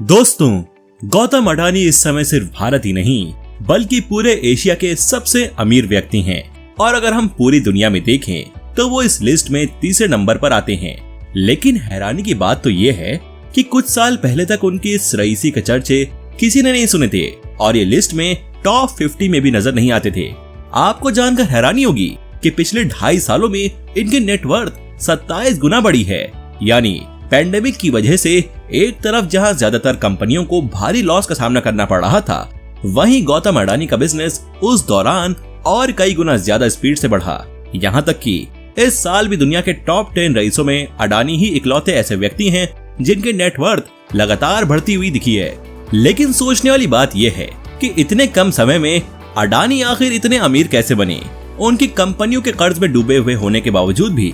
दोस्तों, गौतम अडानी इस समय सिर्फ भारत ही नहीं बल्कि पूरे एशिया के सबसे अमीर व्यक्ति हैं और अगर हम पूरी दुनिया में देखें तो वो इस लिस्ट में तीसरे नंबर पर आते हैं। लेकिन हैरानी की बात तो ये है कि कुछ साल पहले तक उनकी इस रईसी के चर्चे किसी ने नहीं सुने थे और ये लिस्ट में टॉप 50 में भी नजर नहीं आते थे। आपको जानकर हैरानी होगी कि पिछले 2.5 सालों में इनकी नेटवर्थ 27 गुना बढ़ी है। यानी पैंडेमिक की वजह से एक तरफ जहां ज्यादातर कंपनियों को भारी लॉस का सामना करना पड़ रहा था, वहीं गौतम अडानी का बिजनेस उस दौरान और कई गुना ज्यादा स्पीड से बढ़ा। यहाँ तक कि इस साल भी दुनिया के टॉप 10 रईसों में अडानी ही इकलौते ऐसे व्यक्ति हैं जिनके नेटवर्थ लगातार बढ़ती हुई दिखी है। लेकिन सोचने वाली बात यह है कि इतने कम समय में अडानी आखिर इतने अमीर कैसे बने। उनकी कंपनियों के कर्ज में डूबे हुए होने के बावजूद भी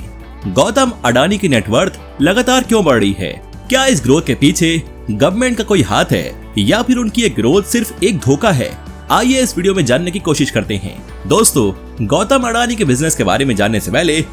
गौतम अडानी की नेटवर्थ लगातार क्यों बढ़ रही है? क्या इस ग्रोथ के पीछे गवर्नमेंट का कोई हाथ है या फिर उनकी ये ग्रोथ सिर्फ एक धोखा है? आइए इस वीडियो में जानने की कोशिश करते हैं। दोस्तों, गौतम अडानी के बिजनेस के बारे में जानने से पहले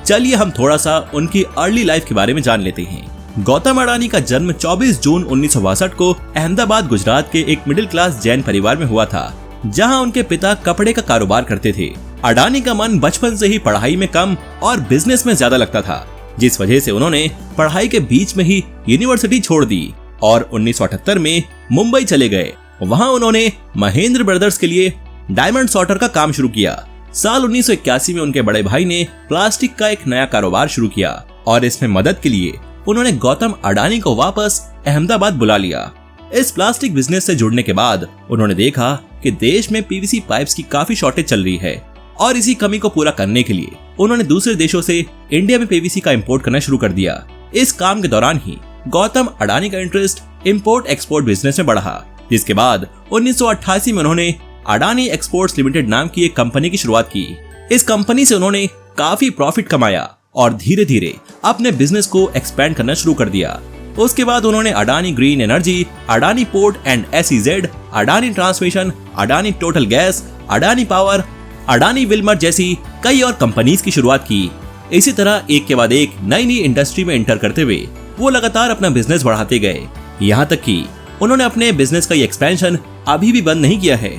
चलिए हम थोड़ा सा उनकी अर्ली लाइफ के बारे में जान लेते हैं। गौतम अडानी का जन्म 24 जून 1962 को अहमदाबाद, गुजरात के एक मिडिल क्लास जैन परिवार में हुआ था, जहां उनके पिता कपड़े का कारोबार करते थे। अडानी का मन बचपन से ही पढ़ाई में कम और बिजनेस में ज्यादा लगता था, जिस वजह से उन्होंने पढ़ाई के बीच में ही यूनिवर्सिटी छोड़ दी और 1978 में मुंबई चले गए। वहां उन्होंने महेंद्र ब्रदर्स के लिए डायमंड सॉर्टर का काम शुरू किया। साल 1981 में उनके बड़े भाई ने प्लास्टिक का एक नया कारोबार शुरू किया और इसमें मदद के लिए उन्होंने गौतम अडानी को वापस अहमदाबाद बुला लिया। इस प्लास्टिक बिजनेस से जुड़ने के बाद उन्होंने देखा कि देश में पीवीसी पाइप्स की काफी शॉर्टेज चल रही है और इसी कमी को पूरा करने के लिए उन्होंने दूसरे देशों से इंडिया में पीवीसी का इंपोर्ट करना शुरू कर दिया। इस काम के दौरान ही गौतम अडानी का इंटरेस्ट इंपोर्ट एक्सपोर्ट बिजनेस में बढ़ा, जिसके बाद 1988 में उन्होंने अडानी एक्सपोर्ट्स लिमिटेड नाम की एक कंपनी की शुरुआत की। इस कंपनी से उन्होंने काफी प्रॉफिट कमाया और धीरे धीरे अपने बिजनेस को एक्सपेंड करना शुरू कर दिया। उसके बाद उन्होंने Adani green energy, Adani port and SEZ, Adani transmission, Adani total gas, Adani power, Adani Wilmer जैसी कई और कंपनीज की शुरुआत की। इसी तरह एक के बाद एक नई इंडस्ट्री में एंटर करते हुए वो लगातार अपना बिजनेस बढ़ाते गए। यहाँ तक कि उन्होंने अपने बिजनेस का ये एक्सपेंशन अभी भी बंद नहीं किया है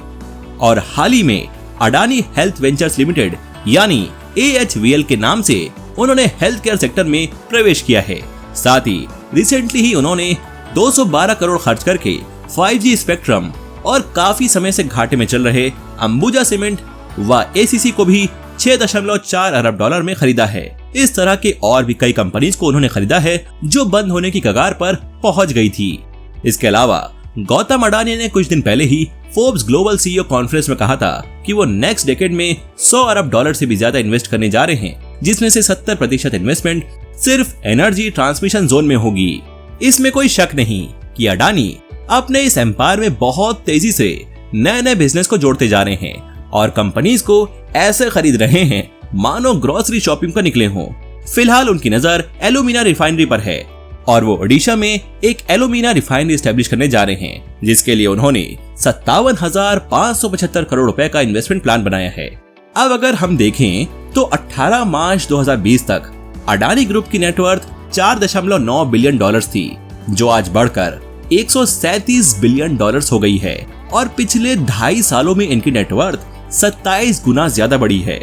और हाल ही में अडानी हेल्थ वेंचर्स लिमिटेड यानी AHVL के नाम से उन्होंने हेल्थ केयर सेक्टर में प्रवेश किया है। साथ ही रिसेंटली ही उन्होंने 212 करोड़ खर्च करके 5G स्पेक्ट्रम और काफी समय से घाटे में चल रहे अंबुजा सीमेंट व ACC को भी 6.4 अरब डॉलर में खरीदा है। इस तरह के और भी कई कंपनीज को उन्होंने खरीदा है जो बंद होने की कगार पर पहुंच गई थी। इसके अलावा गौतम अडानी ने कुछ दिन पहले ही फोर्ब्स ग्लोबल CEO कॉन्फ्रेंस में कहा था कि वो नेक्स्ट डेकेड में 100 अरब डॉलर से भी ज्यादा इन्वेस्ट करने जा रहे हैं, जिसमें से 70% इन्वेस्टमेंट सिर्फ एनर्जी ट्रांसमिशन जोन में होगी। इसमें कोई शक नहीं कि अडानी अपने इस एम्पायर में बहुत तेजी से नए नए बिजनेस को जोड़ते जा रहे हैं और कंपनीज को ऐसे खरीद रहे हैं मानो ग्रोसरी शॉपिंग पर निकले हों। फिलहाल उनकी नजर एल्यूमिना रिफाइनरी पर है और वो ओडिशा में एक एल्यूमिना रिफाइनरी एस्टेब्लिश करने जा रहे हैं, जिसके लिए उन्होंने 57,575 करोड़ रुपए का इन्वेस्टमेंट प्लान बनाया है। अब अगर हम देखें तो 18 मार्च 2020 तक अडानी ग्रुप की नेटवर्थ 4.9 बिलियन डॉलर्स थी, जो आज बढ़कर 137 बिलियन डॉलर्स हो गई है और पिछले 2.5 सालों में इनकी नेटवर्थ 27 गुना ज्यादा बढ़ी है।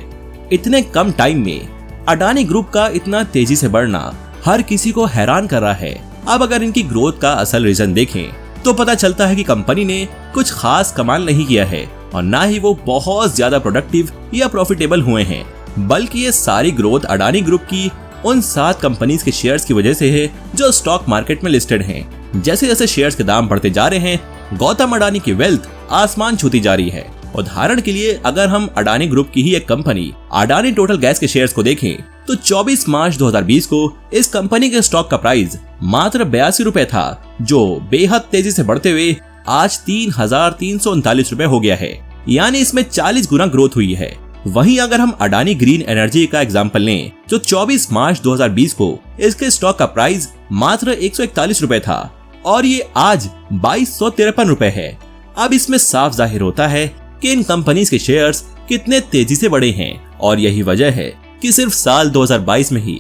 इतने कम टाइम में अडानी ग्रुप का इतना तेजी से बढ़ना हर किसी को हैरान कर रहा है। अब अगर इनकी ग्रोथ का असल रीजन देखें तो पता चलता है कि कंपनी ने कुछ खास कमाल नहीं किया है और ना ही वो बहुत ज्यादा प्रोडक्टिव या प्रॉफिटेबल हुए हैं, बल्कि ये सारी ग्रोथ अडानी ग्रुप की उन 7 कंपनीज के शेयर्स की वजह से है जो स्टॉक मार्केट में लिस्टेड हैं। जैसे जैसे शेयर्स के दाम बढ़ते जा रहे हैं, गौतम अडानी की वेल्थ आसमान छूती जा रही है। उदाहरण के लिए अगर हम अडानी ग्रुप की ही एक कंपनी अडानी टोटल गैस के शेयर्स को देखें तो 24 मार्च 2020 को इस कंपनी के स्टॉक का प्राइस मात्र 82 रुपए था, जो बेहद तेजी से बढ़ते हुए आज 3,339 रुपए हो गया है। यानी इसमें 40 गुना ग्रोथ हुई है। वहीं अगर हम अडानी ग्रीन एनर्जी का एग्जांपल लें तो 24 मार्च 2020 को इसके स्टॉक का प्राइस मात्र 141 रुपए था और ये आज 2253 रुपए है। अब इसमें साफ जाहिर होता है कि इन कंपनीज के शेयर्स कितने तेजी से बढ़े हैं और यही वजह है कि सिर्फ साल 2022 में ही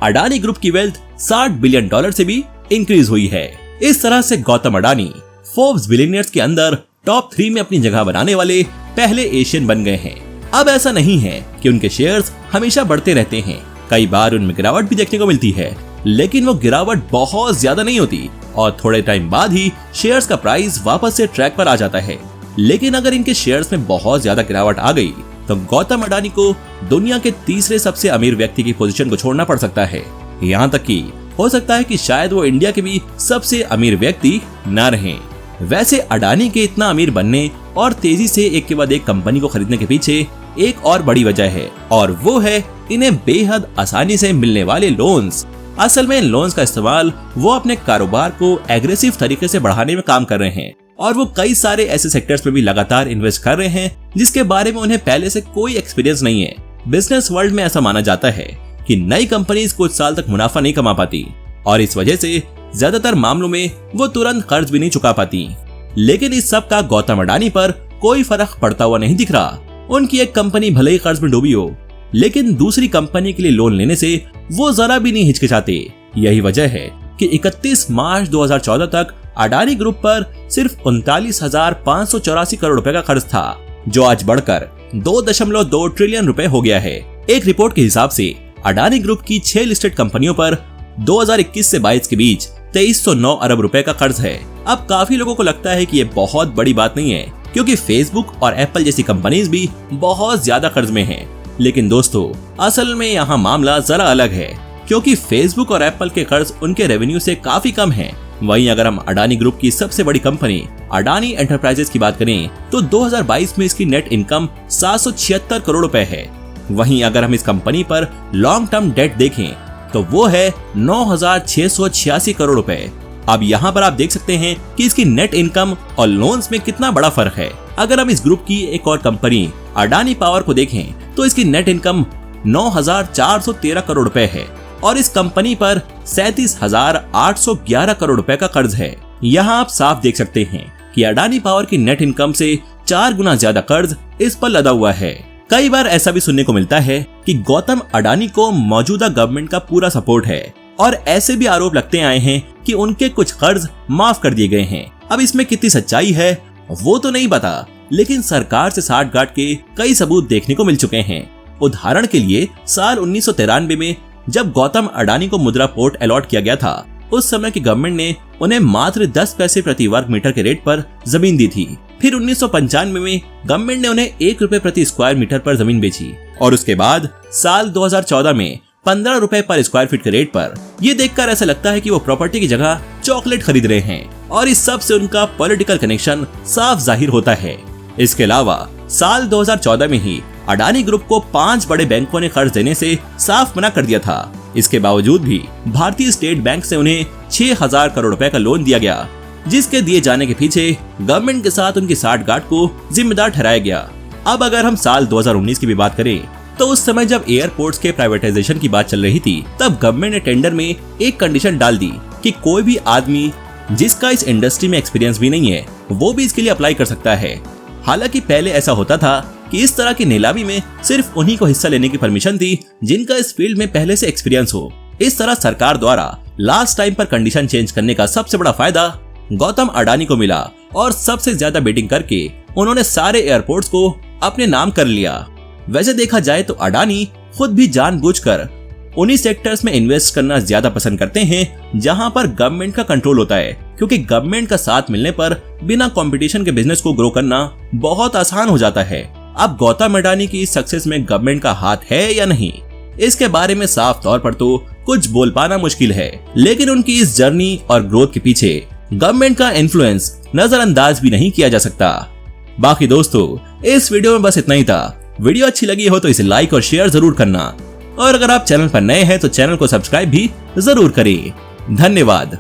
अडानी ग्रुप की वेल्थ 60 बिलियन डॉलर से भी इंक्रीज हुई है। इस तरह से गौतम अडानी फोर्ब्स बिलियनियर्स के अंदर टॉप 3 में अपनी जगह बनाने वाले पहले एशियन बन गए हैं। अब ऐसा नहीं है कि उनके शेयर्स हमेशा बढ़ते रहते हैं, कई बार उनमें गिरावट भी देखने को मिलती है, लेकिन वो गिरावट बहुत ज्यादा नहीं होती और थोड़े टाइम बाद ही शेयर्स का प्राइस वापस से ट्रैक पर आ जाता है। लेकिन अगर इनके शेयर्स में बहुत ज्यादा गिरावट आ गई तो गौतम अडानी को दुनिया के तीसरे सबसे अमीर व्यक्ति की पोजीशन को छोड़ना पड़ सकता है। यहाँ तक कि हो सकता है कि शायद वो इंडिया के भी सबसे अमीर व्यक्ति न रहें। वैसे अडानी के इतना अमीर बनने और तेजी से एक के बाद एक कंपनी को खरीदने के पीछे एक और बड़ी वजह है, और वो है इन्हें बेहद आसानी से मिलने वाले लोन्स। असल में इन लोन्स का इस्तेमाल वो अपने कारोबार को एग्रेसिव तरीके से बढ़ाने में काम कर रहे हैं, और वो कई सारे ऐसे सेक्टर्स में भी लगातार इन्वेस्ट कर रहे हैं जिसके बारे में उन्हें पहले से कोई एक्सपीरियंस नहीं है। बिजनेस वर्ल्ड में ऐसा माना जाता है कि नई कंपनीज कुछ साल तक मुनाफा नहीं कमा पाती और इस वजह से ज्यादातर मामलों में वो तुरंत कर्ज भी नहीं चुका पाती। लेकिन इस सब का गौतम अडानी पर कोई फर्क पड़ता हुआ नहीं दिख रहा। उनकी एक कंपनी भले ही कर्ज में डूबी हो, लेकिन दूसरी कंपनी के लिए लोन लेने से वो जरा भी नहीं हिचकिचाते। यही वजह है कि 31 मार्च 2014 तक अडानी ग्रुप पर सिर्फ 39,584 करोड़ रुपए का कर्ज था, जो आज बढ़कर 2.2 ट्रिलियन रुपए हो गया है। एक रिपोर्ट के हिसाब से अडानी ग्रुप की 6 लिस्टेड कंपनियों पर 2021 से 22 के बीच 2309 अरब रुपए का कर्ज है। अब काफी लोगों को लगता है कि ये बहुत बड़ी बात नहीं है, क्योंकि फेसबुक और एप्पल जैसी कंपनीज भी बहुत ज्यादा कर्ज में हैं। लेकिन दोस्तों, असल में यहाँ मामला जरा अलग है, क्योंकि फेसबुक और एप्पल के कर्ज उनके रेवेन्यू से काफी कम हैं। वहीं अगर हम अडानी ग्रुप की सबसे बड़ी कंपनी अडानी एंटरप्राइजेस की बात करें तो 2022 में इसकी नेट इनकम 776 करोड़ रुपए है। वहीं अगर हम इस कंपनी पर लॉन्ग टर्म डेट देखें तो वो है 9,686 करोड़ रुपए। अब यहाँ पर आप देख सकते हैं कि इसकी नेट इनकम और लोन्स में कितना बड़ा फर्क है। अगर हम इस ग्रुप की एक और कंपनी अडानी पावर को देखें तो इसकी नेट इनकम 9,413 करोड़ रुपए है और इस कंपनी पर 37,811 करोड़ रुपए का कर्ज है। यहाँ आप साफ देख सकते हैं कि अडानी पावर की नेट इनकम से 4 गुना ज्यादा कर्ज इस पर लदा हुआ है। कई बार ऐसा भी सुनने को मिलता है कि गौतम अडानी को मौजूदा गवर्नमेंट का पूरा सपोर्ट है और ऐसे भी आरोप लगते आए हैं कि उनके कुछ कर्ज माफ कर दिए गए हैं। अब इसमें कितनी सच्चाई है वो तो नहीं पता, लेकिन सरकार से साठगांठ के कई सबूत देखने को मिल चुके हैं। उदाहरण के लिए साल 1993 में जब गौतम अडानी को मुद्रा पोर्ट अलॉट किया गया था, उस समय की गवर्नमेंट ने उन्हें मात्र 10 पैसे प्रति वर्ग मीटर के रेट पर जमीन दी थी। फिर 1995 में गवर्नमेंट ने उन्हें 1 रुपए प्रति स्क्वायर मीटर पर जमीन बेची और उसके बाद साल 2014 में 15 रुपए पर स्क्वायर फीट के रेट पर। ये देखकर ऐसा लगता है कि वो प्रॉपर्टी की जगह चॉकलेट खरीद रहे हैं और इस सब से उनका पॉलिटिकल कनेक्शन साफ जाहिर होता है। इसके अलावा साल 2014 में ही अडानी ग्रुप को 5 बड़े बैंकों ने कर्ज देने से साफ मना कर दिया था। इसके बावजूद भी भारतीय स्टेट बैंक से उन्हें 6,000 करोड़ रुपए का लोन दिया गया, जिसके दिए जाने के पीछे गवर्नमेंट के साथ उनकी साठगांठ को जिम्मेदार ठहराया गया। अब अगर हम साल 2019 की भी बात करें तो उस समय जब एयरपोर्ट्स के प्राइवेटाइजेशन की बात चल रही थी, तब गवर्नमेंट ने टेंडर में एक कंडीशन डाल दी कि कोई भी आदमी जिसका इस इंडस्ट्री में एक्सपीरियंस भी नहीं है वो भी इसके लिए अप्लाई कर सकता है। हालांकि पहले ऐसा होता था कि इस तरह की नीलामी में सिर्फ उन्हीं को हिस्सा लेने की परमिशन थी जिनका इस फील्ड में पहले से एक्सपीरियंस हो। इस तरह सरकार द्वारा लास्ट टाइम पर कंडीशन चेंज करने का सबसे बड़ा फायदा गौतम अडानी को मिला और सबसे ज्यादा बिडिंग करके उन्होंने सारे एयरपोर्ट्स को अपने नाम कर लिया। वैसे देखा जाए तो अडानी खुद भी जानबूझकर उन्हीं सेक्टर्स में इन्वेस्ट करना ज्यादा पसंद करते हैं जहां पर गवर्नमेंट का कंट्रोल होता है, क्योंकि गवर्नमेंट का साथ मिलने पर बिना कंपटीशन के बिजनेस को ग्रो करना बहुत आसान हो जाता है। अब गौतम अडानी की सक्सेस में गवर्नमेंट का हाथ है या नहीं, इसके बारे में साफ तौर पर तो कुछ बोल पाना मुश्किल है, लेकिन उनकी इस जर्नी और ग्रोथ के पीछे गवर्नमेंट का इन्फ्लुएंस नजरअंदाज भी नहीं किया जा सकता। बाकी दोस्तों, इस वीडियो में बस इतना ही था। वीडियो अच्छी लगी हो तो इसे लाइक और शेयर जरूर करना, और अगर आप चैनल पर नए हैं तो चैनल को सब्सक्राइब भी जरूर करें। धन्यवाद।